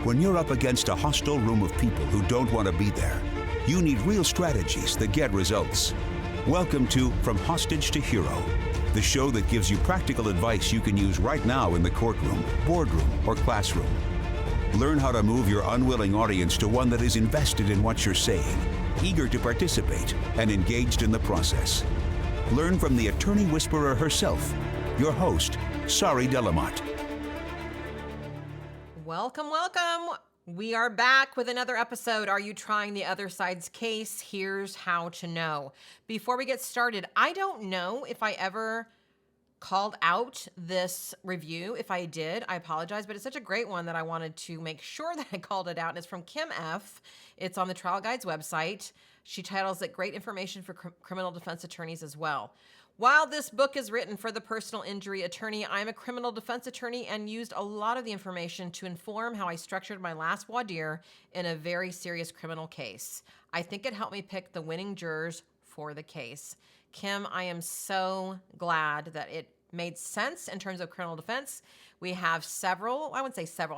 When you're up against a hostile room of people who don't want to be there, you need real strategies that get results. Welcome to From Hostage to Hero, the show that gives you practical advice you can use right now in the courtroom, boardroom, or classroom. Learn how to move your unwilling audience to one that is invested in what you're saying, eager to participate, and engaged in the process. Learn from the attorney whisperer herself, your host, Sari Delamotte. Welcome, welcome. We are back with another episode. Are you trying the other side's case? Here's how to know. Before we get started, I don't know if I ever called out this review. If I did, I apologize, but it's such a great one that I wanted to make sure that I called it out. And it's from Kim F. It's on the Trial Guide's website. She titles it Great Information for Criminal Defense Attorneys as well. While this book is written for the personal injury attorney, I'm a criminal defense attorney and used a lot of the information to inform how I structured my last voir dire in a very serious criminal case. I think it helped me pick the winning jurors for the case. Kim, I am so glad that it made sense in terms of criminal defense. We have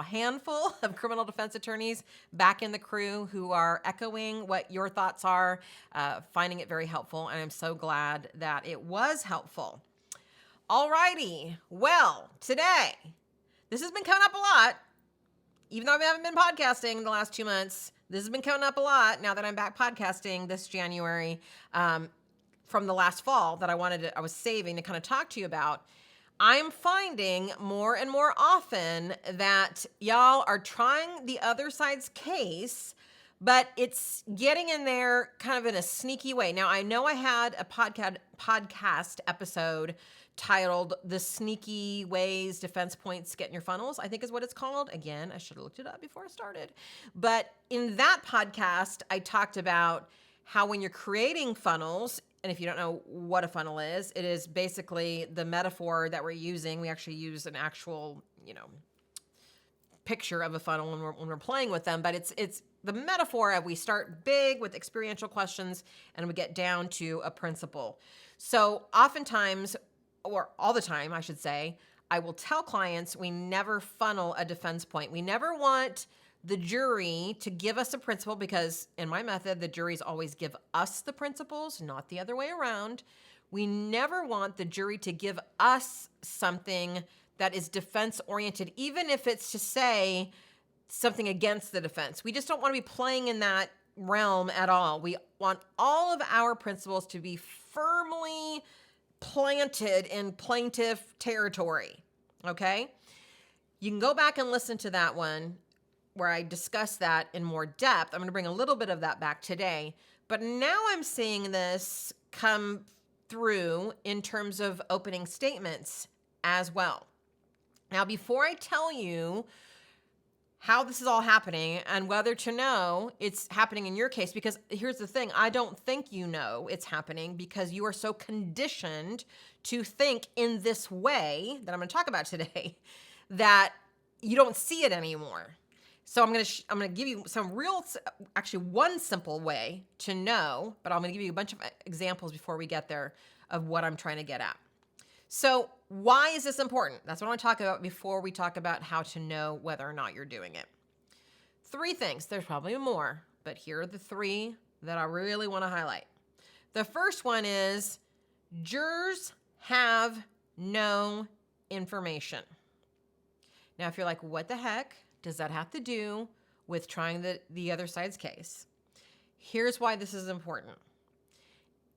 handful of criminal defense attorneys back in the crew who are echoing what your thoughts are, finding it very helpful, and I'm so glad that it was helpful. Alrighty, well, today, this has been coming up a lot, even though I haven't been podcasting the last 2 months. This has been coming up a lot now that I'm back podcasting this January, from the last fall that I was saving to kind of talk to you about. I'm finding more and more often that y'all are trying the other side's case, but it's getting in there kind of in a sneaky way. Now, I know I had a podcast episode titled The Sneaky Ways Defense Points Get in Your Funnels, I think is what it's called. Again, I should have looked it up before I started. But in that podcast, I talked about how when you're creating funnels, and if you don't know what a funnel is, it is basically the metaphor that we're using. We actually use an actual, picture of a funnel when we're playing with them, but it's the metaphor of we start big with experiential questions and we get down to a principle. So oftentimes, or all the time, I should say, I will tell clients we never funnel a defense point. We never want the jury to give us a principle, because in my method, the juries always give us the principles, not the other way around. We never want the jury to give us something that is defense oriented, even if it's to say something against the defense. We just don't want to be playing in that realm at all. We want all of our principles to be firmly planted in plaintiff territory. Okay? You can go back and listen to that one where I discuss that in more depth. I'm going to bring a little bit of that back today, but now I'm seeing this come through in terms of opening statements as well. Now, before I tell you how this is all happening and whether to know it's happening in your case, because here's the thing, I don't think you know it's happening because you are so conditioned to think in this way that I'm going to talk about today that you don't see it anymore. So I'm going to give you one simple way to know, but I'm going to give you a bunch of examples before we get there of what I'm trying to get at. So why is this important? That's what I want to talk about before we talk about how to know whether or not you're doing it. 3 things. There's probably more, but here are the 3 that I really want to highlight. The first one is jurors have no information. Now, if you're like, what the heck does that have to do with trying the other side's case? Here's why this is important.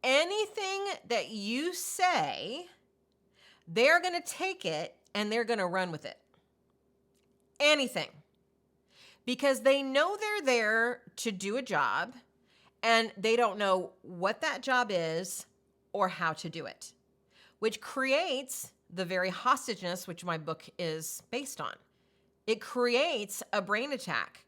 Anything that you say, they're going to take it and they're going to run with it. Anything. Because they know they're there to do a job and they don't know what that job is or how to do it, which creates the very hostageness which my book is based on. It creates a brain attack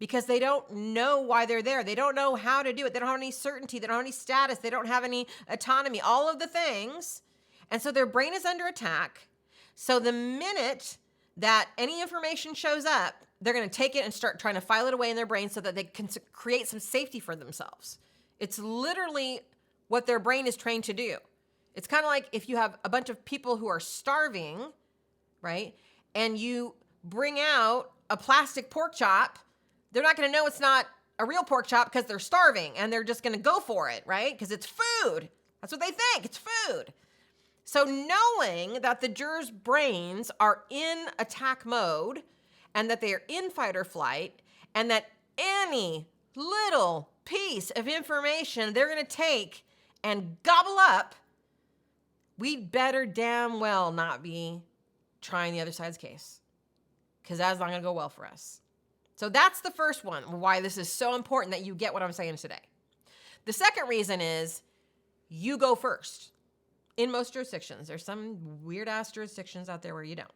because they don't know why they're there. They don't know how to do it. They don't have any certainty. They don't have any status. They don't have any autonomy, all of the things. And so their brain is under attack. So the minute that any information shows up, they're going to take it and start trying to file it away in their brain so that they can create some safety for themselves. It's literally what their brain is trained to do. It's kind of like if you have a bunch of people who are starving, right? And you bring out a plastic pork chop, they're not going to know it's not a real pork chop because they're starving and they're just going to go for it, right? Because it's food. That's what they think. It's food. So knowing that the jurors' brains are in attack mode and that they are in fight or flight and that any little piece of information they're going to take and gobble up, we'd better damn well not be trying the other side's case, because that's not going to go well for us. So that's the first one, why this is so important that you get what I'm saying today. The second reason is you go first. In most jurisdictions, there's some weird-ass jurisdictions out there where you don't.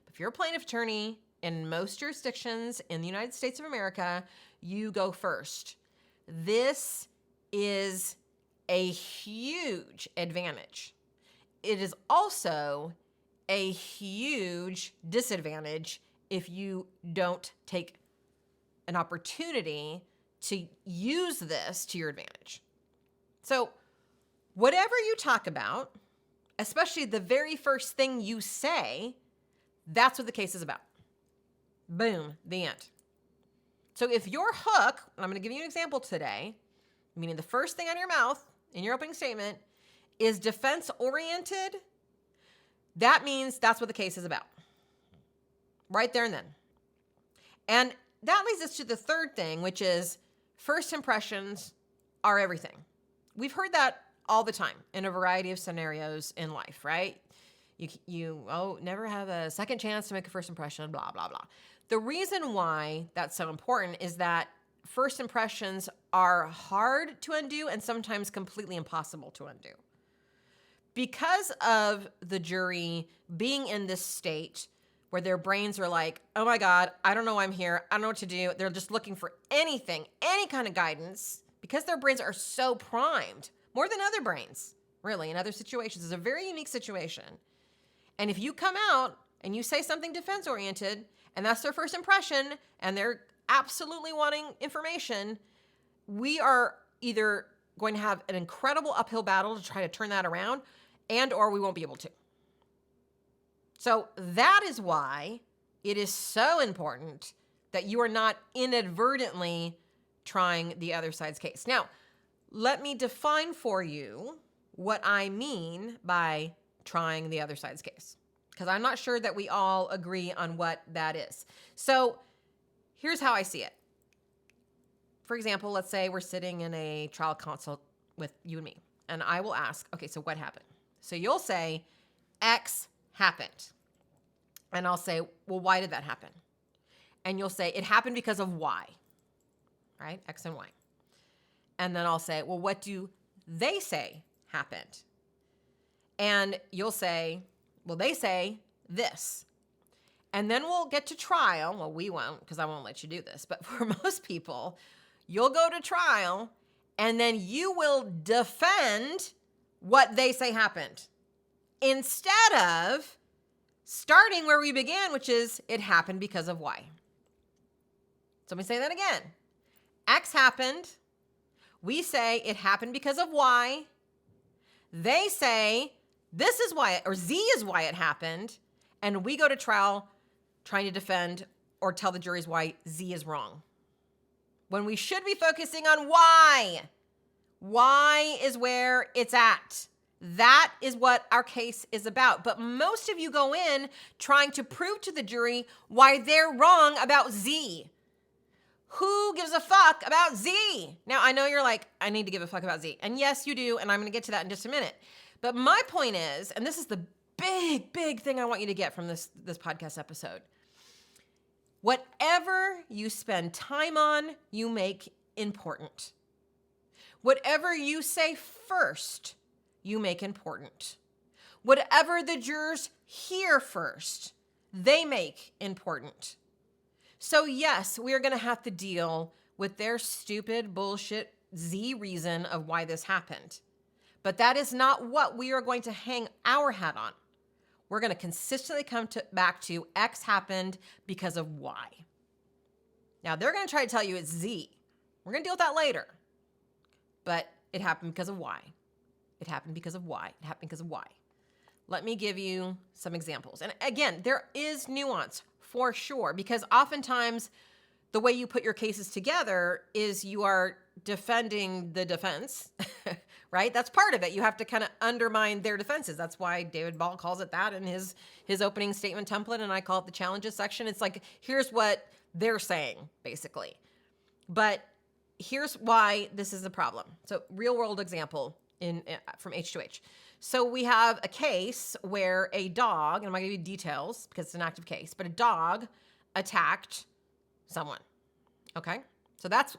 But if you're a plaintiff attorney, in most jurisdictions in the United States of America, you go first. This is a huge advantage. It is also a huge disadvantage if you don't take an opportunity to use this to your advantage. So whatever you talk about, especially the very first thing you say, that's what the case is about. Boom, the end. So if your hook, and I'm going to give you an example today, meaning the first thing out of your mouth in your opening statement is defense-oriented, that means that's what the case is about. Right there and then. And that leads us to the third thing, which is first impressions are everything. We've heard that all the time in a variety of scenarios in life, right? You never have a second chance to make a first impression, blah, blah, blah. The reason why that's so important is that first impressions are hard to undo and sometimes completely impossible to undo. Because of the jury being in this state where their brains are like, oh my God, I don't know why I'm here. I don't know what to do. They're just looking for anything, any kind of guidance, because their brains are so primed, more than other brains, really, in other situations. It's a very unique situation. And if you come out and you say something defense-oriented, and that's their first impression, and they're absolutely wanting information, we are either going to have an incredible uphill battle to try to turn that around, and or we won't be able to. So that is why it is so important that you are not inadvertently trying the other side's case. Now, let me define for you what I mean by trying the other side's case, because I'm not sure that we all agree on what that is. So here's how I see it. For example, let's say we're sitting in a trial consult with you and me, and I will ask, okay, so what happened? So you'll say, X happened. And I'll say, well, why did that happen? And you'll say, it happened because of Y, right? X and Y. And then I'll say, well, what do they say happened? And you'll say, well, they say this. And then we'll get to trial. Well, we won't, because I won't let you do this. But for most people, you'll go to trial, and then you will defend what they say happened, instead of starting where we began, which is it happened because of Y. So let me say that again. X happened. We say it happened because of Y. They say this is why, or Z is why it happened. And we go to trial trying to defend or tell the juries why Z is wrong, when we should be focusing on Y. Y is where it's at. That is what our case is about. But most of you go in trying to prove to the jury why they're wrong about Z. Who gives a fuck about Z? Now, I know you're like, I need to give a fuck about Z. And yes, you do. And I'm going to get to that in just a minute. But my point is, and this is the big, big thing I want you to get from this podcast episode. Whatever you spend time on, you make important. Whatever you say first, you make important. Whatever the jurors hear first, they make important. So yes, we are going to have to deal with their stupid bullshit Z reason of why this happened. But that is not what we are going to hang our hat on. We're going to consistently come back to X happened because of Y. Now, they're going to try to tell you it's Z. We're going to deal with that later. But it happened because of Y. It happened because of Y. It happened because of Y. Let me give you some examples. And again, there is nuance. for sure, because oftentimes the way you put your cases together is you are defending the defense, right? That's part of it. You have to kind of undermine their defenses. That's why David Ball calls it that in his opening statement template, and I call it the challenges section. It's like, here's what they're saying, basically. But here's why this is a problem. So real world example from H2H. So we have a case where a dog, and I'm not going to give you details because it's an active case, but a dog attacked someone. Okay? So that's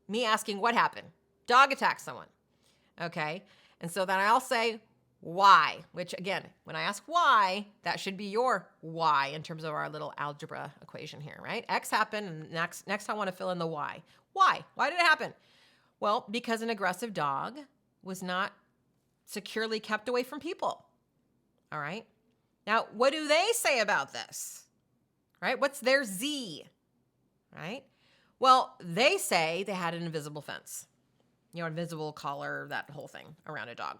me asking what happened. Dog attacked someone. Okay? And so then I'll say why, which again, when I ask why, that should be your why in terms of our little algebra equation here, right? X happened, and next I want to fill in the why. Why? Why did it happen? Well, because an aggressive dog was not securely kept away from people. All right? Now, what do they say about this? Right? What's their Z? Right? Well, they say they had an invisible fence. Invisible collar, that whole thing around a dog.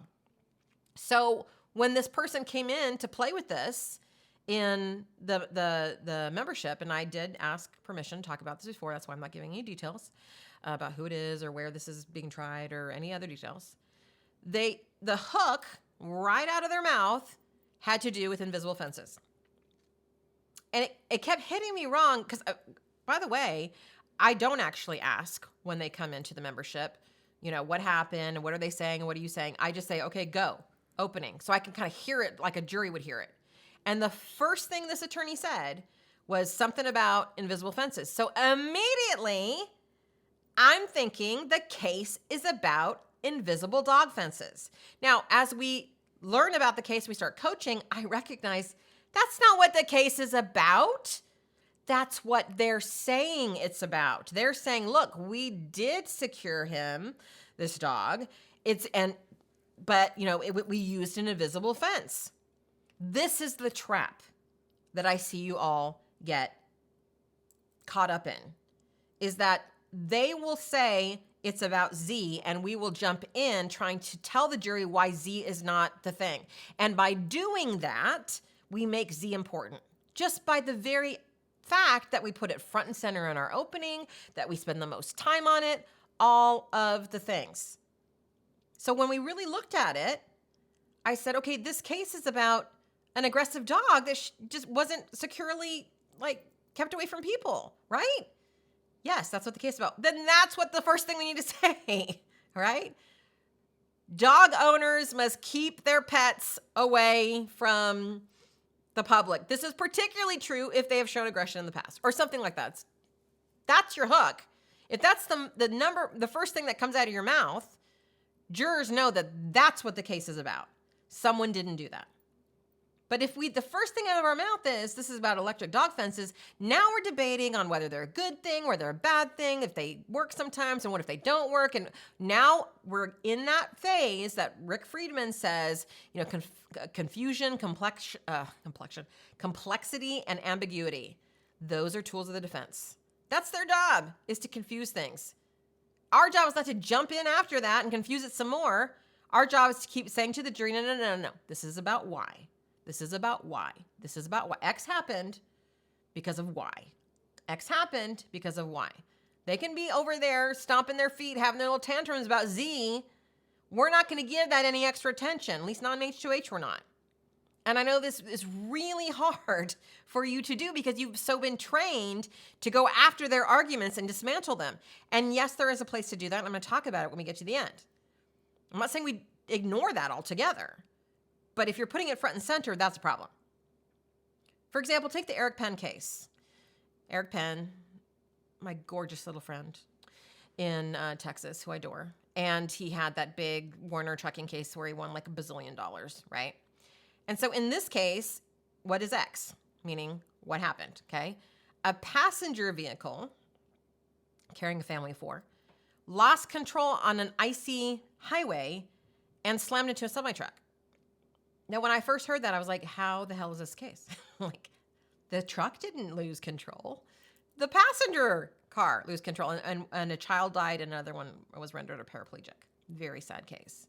So when this person came in to play with this in the membership, and I did ask permission to talk about this before, that's why I'm not giving any details about who it is or where this is being tried or any other details. The hook right out of their mouth had to do with invisible fences. And it kept hitting me wrong because, by the way, I don't actually ask when they come into the membership, what happened and what are they saying and what are you saying? I just say, okay, go, opening. So I can kind of hear it like a jury would hear it. And the first thing this attorney said was something about invisible fences. So immediately I'm thinking the case is about invisible dog fences. Now, as we learn about the case, we start coaching, I recognize that's not what the case is about. That's what they're saying it's about. They're saying, look, we did secure him, this dog. But we used an invisible fence. This is the trap that I see you all get caught up in, is that they will say it's about Z, and we will jump in trying to tell the jury why Z is not the thing. And by doing that, we make Z important. Just by the very fact that we put it front and center in our opening, that we spend the most time on it, all of the things. So when we really looked at it, I said, okay, this case is about an aggressive dog that just wasn't securely kept away from people, right? Yes, that's what the case is about. Then that's what the first thing we need to say, right? Dog owners must keep their pets away from the public. This is particularly true if they have shown aggression in the past or something like that. That's your hook. If that's the first thing that comes out of your mouth, jurors know that that's what the case is about. Someone didn't do that. But if the first thing out of our mouth is, this is about electric dog fences, now we're debating on whether they're a good thing or they're a bad thing, if they work sometimes, and what if they don't work? And now we're in that phase that Rick Friedman says, confusion, complexity, and ambiguity. Those are tools of the defense. That's their job, is to confuse things. Our job is not to jump in after that and confuse it some more. Our job is to keep saying to the jury, no. This is about why. This is about why. This is about why. X happened because of why. X happened because of why. They can be over there stomping their feet, having their little tantrums about Z. We're not going to give that any extra attention. At least not in H2H, we're not. And I know this is really hard for you to do because you've so been trained to go after their arguments and dismantle them. And yes, there is a place to do that. And I'm going to talk about it when we get to the end. I'm not saying we ignore that altogether. But if you're putting it front and center, that's a problem. For example, take the Eric Penn case. Eric Penn, my gorgeous little friend in Texas, who I adore. And he had that big Warner trucking case where he won $1 bazillion, right? And so in this case, what is X? Meaning, what happened, okay? A passenger vehicle, carrying a family of 4, lost control on an icy highway and slammed into a semi-truck. Now, when I first heard that, I was like, how the hell is this case? The truck didn't lose control. The passenger car lose control, and a child died, and another one was rendered a paraplegic. Very sad case.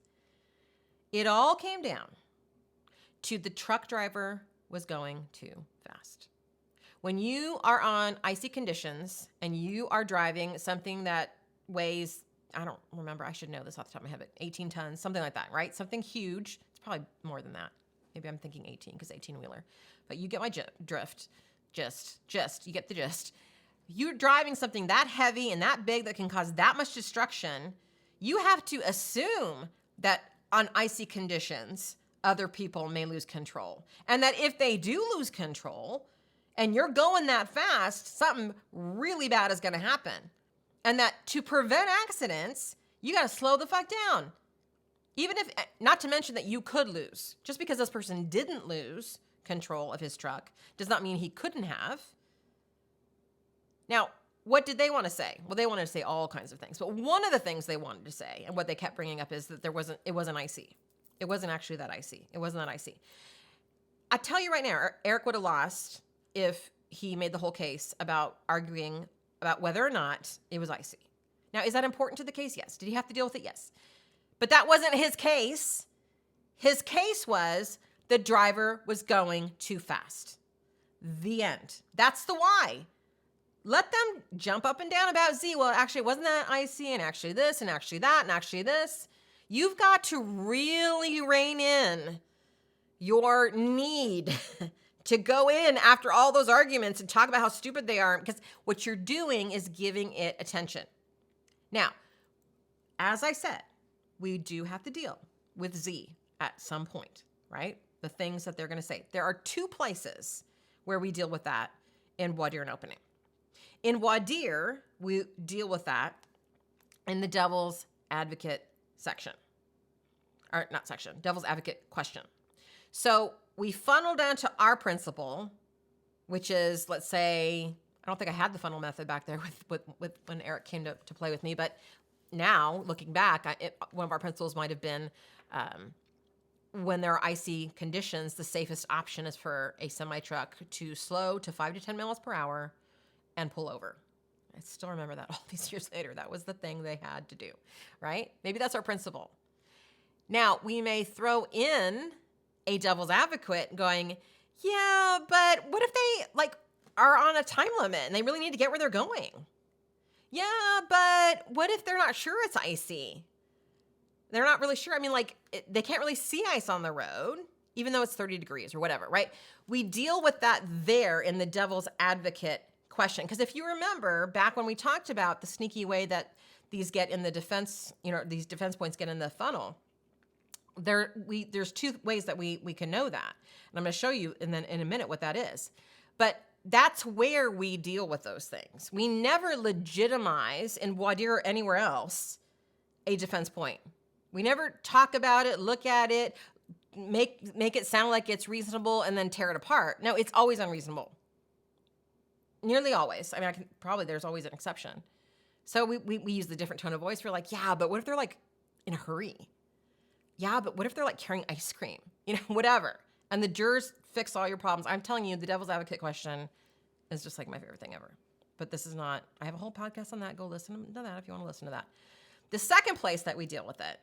It all came down to the truck driver was going too fast. When you are on icy conditions and you are driving something that weighs, I don't remember, I should know this off the top of my head, but 18 tons, something like that, right? Something huge. It's probably more than that. Maybe I'm thinking 18 because 18-wheeler. But you get my drift. You get the gist. You're driving something that heavy and that big that can cause that much destruction. You have to assume that on icy conditions, other people may lose control. And that if they do lose control and you're going that fast, something really bad is going to happen. And that to prevent accidents, you got to slow the fuck down. Even if, not to mention that you could lose. Just because this person didn't lose control of his truck does not mean he couldn't have. Now, what did they want to say? Well, they wanted to say all kinds of things. But one of the things they wanted to say, and what they kept bringing up, is that it wasn't icy. It wasn't actually that icy. It wasn't that icy. I tell you right now, Eric would have lost if he made the whole case about arguing about whether or not it was icy. Now, is that important to the case? Yes. Did he have to deal with it? Yes. But that wasn't his case. His case was the driver was going too fast. The end. That's the why. Let them jump up and down about Z. Well, actually, it wasn't that icy, and actually this, and actually that, and actually this. You've got to really rein in your need to go in after all those arguments and talk about how stupid they are, because what you're doing is giving it attention. Now, as I said, we do have to deal with Z at some point, right? The things that they're going to say. There are two places where we deal with that in voir dire and opening. In voir dire, we deal with that in the devil's advocate section. Or not section, devil's advocate question. So we funnel down to our principle, which is, let's say, I don't think I had the funnel method back there with when Eric came to play with me, but now, looking back, one of our principles might have been when there are icy conditions, the safest option is for a semi-truck to slow to 5 to 10 miles per hour and pull over. I still remember that all these years later. That was the thing they had to do, right? Maybe that's our principle. Now, we may throw in a devil's advocate going, yeah, but what if they are on a time limit and they really need to get where they're going? Yeah, but what if they're not sure it's icy? They're not really sure. I mean, they can't really see ice on the road, even though it's 30 degrees or whatever, right? We deal with that there in the devil's advocate question. Because if you remember back when we talked about the sneaky way that these get in the defense, these defense points get in the funnel, there's two ways that we can know that. And I'm going to show you in a minute what that is. But that's where we deal with those things. We never legitimize in voir dire or anywhere else a defense point. We never talk about it, look at it, make it sound like it's reasonable, and then tear it apart. No, it's always unreasonable. Nearly always. I mean, there's always an exception. So we use the different tone of voice. We're like, yeah, but what if they're in a hurry? Yeah, but what if they're carrying ice cream? Whatever. And the jurors fix all your problems. I'm telling you, the devil's advocate question is just my favorite thing ever. But this is not, I have a whole podcast on that. Go listen to that if you want to listen to that. The second place that we deal with it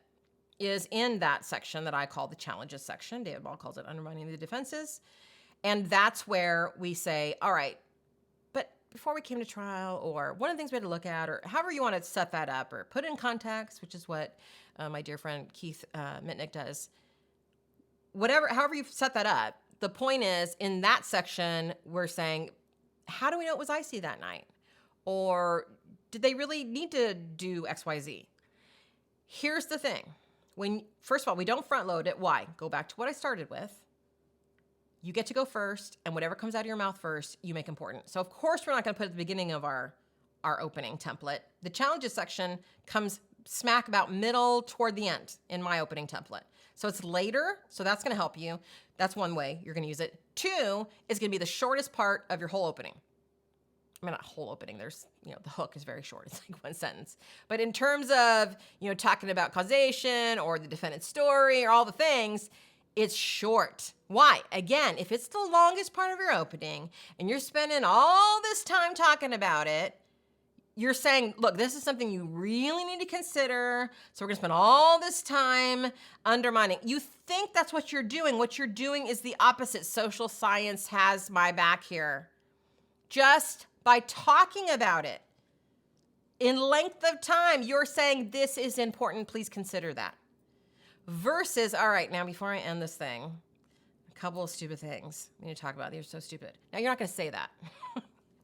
is in that section that I call the challenges section. David Ball calls it undermining the defenses. And that's where we say, all right, but before we came to trial, or one of the things we had to look at, or however you want to set that up, or put it in context, which is what my dear friend Keith Mitnick does. However you set that up, the point is, in that section, we're saying, how do we know it was icy that night? Or did they really need to do XYZ? Here's the thing. First of all, we don't front load it. Why? Go back to what I started with. You get to go first, and whatever comes out of your mouth first, you make important. So of course, we're not going to put it at the beginning of our opening template. The challenges section comes smack about middle toward the end in my opening template. So it's later, so that's going to help you. That's one way you're going to use it. 2 is going to be the shortest part of your whole opening. I mean, not whole opening. There's, the hook is very short. It's one sentence. But in terms of, talking about causation or the defendant's story or all the things, it's short. Why? Again, if it's the longest part of your opening and you're spending all this time talking about it, you're saying, look, this is something you really need to consider. So we're going to spend all this time undermining. You think that's what you're doing. What you're doing is the opposite. Social science has my back here. Just by talking about it in length of time, you're saying this is important. Please consider that. Versus, all right, now before I end this thing, a couple of stupid things we need to talk about. These are so stupid. Now you're not going to say that.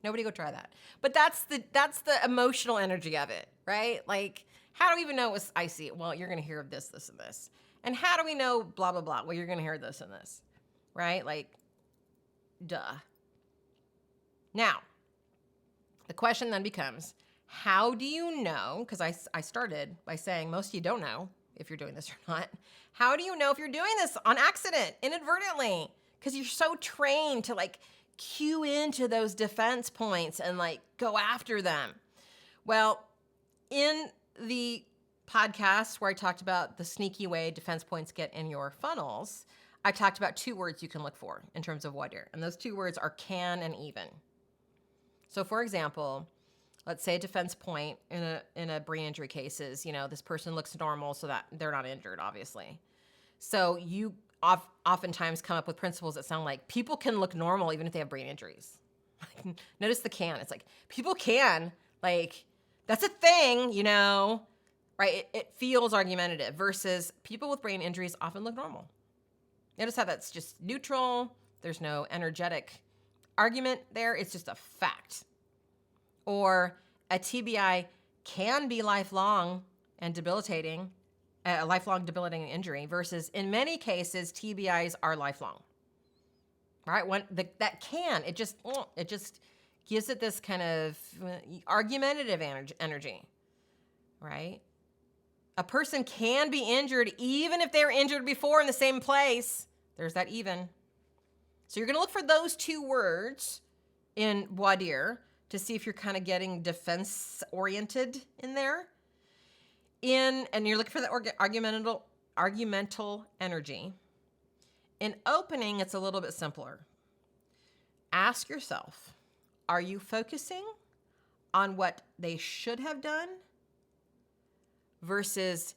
Nobody go try that. But that's the emotional energy of it, right? Like, how do we even know it was icy? Well, you're going to hear of this, this, and this. And how do we know blah, blah, blah? Well, you're going to hear this and this, right? Like, duh. Now, the question then becomes, how do you know? Because I started by saying most of you don't know if you're doing this or not. How do you know if you're doing this on accident, inadvertently? Because you're so trained to like cue into those defense points and like go after them. Well, in the podcast where I talked about the sneaky way defense points get in your funnels, I talked about 2 words you can look for in terms of voir dire. And those 2 words are can and even. So for example, let's say a defense point in a brain injury case is, this person looks normal so that they're not injured, obviously. So you oftentimes come up with principles that sound like people can look normal even if they have brain injuries. Notice the can. It's like people can, like, that's a thing, right? It feels argumentative versus people with brain injuries often look normal. Notice how that's just neutral. There's no energetic argument there. It's just a fact. Or a TBI can be lifelong and debilitating, a lifelong debilitating injury versus in many cases, TBIs are lifelong, right? That can, it just gives it this kind of argumentative energy, right? A person can be injured even if they were injured before in the same place. There's that even. So you're going to look for those 2 words in voir dire to see if you're kind of getting defense-oriented in there. And you're looking for the argumental energy. In opening, it's a little bit simpler. Ask yourself, are you focusing on what they should have done versus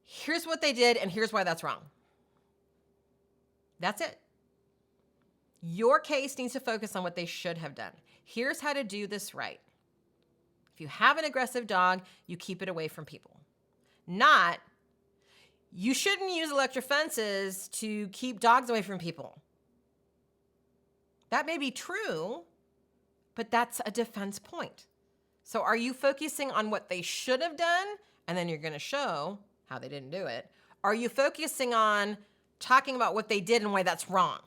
here's what they did and here's why that's wrong? That's it. Your case needs to focus on what they should have done. Here's how to do this right. If you have an aggressive dog, you keep it away from people. Not, you shouldn't use electric fences to keep dogs away from people. That may be true, but that's a defense point. So are you focusing on what they should have done? And then you're going to show how they didn't do it. Are you focusing on talking about what they did and why that's wrong?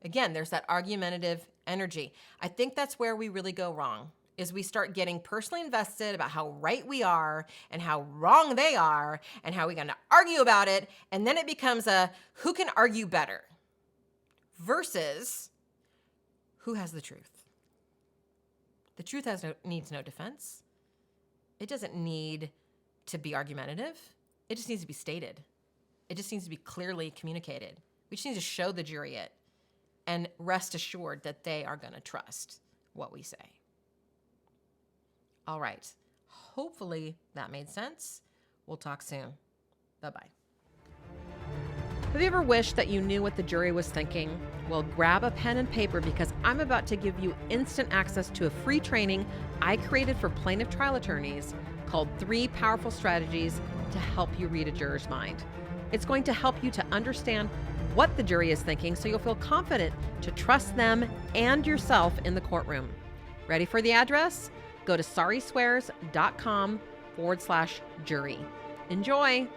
Again, there's that argumentative energy. I think that's where we really go wrong, is we start getting personally invested about how right we are and how wrong they are and how we're going to argue about it. And then it becomes a who can argue better versus who has the truth. The truth needs no defense. It doesn't need to be argumentative. It just needs to be stated. It just needs to be clearly communicated. We just need to show the jury it and rest assured that they are going to trust what we say. All right. Hopefully that made sense. We'll talk soon. Bye-bye. Have you ever wished that you knew what the jury was thinking? Well, grab a pen and paper because I'm about to give you instant access to a free training I created for plaintiff trial attorneys called 3 Powerful Strategies to Help You Read a Juror's Mind. It's going to help you to understand what the jury is thinking so you'll feel confident to trust them and yourself in the courtroom. Ready for the address? Go to sariswears.com/jury. Enjoy.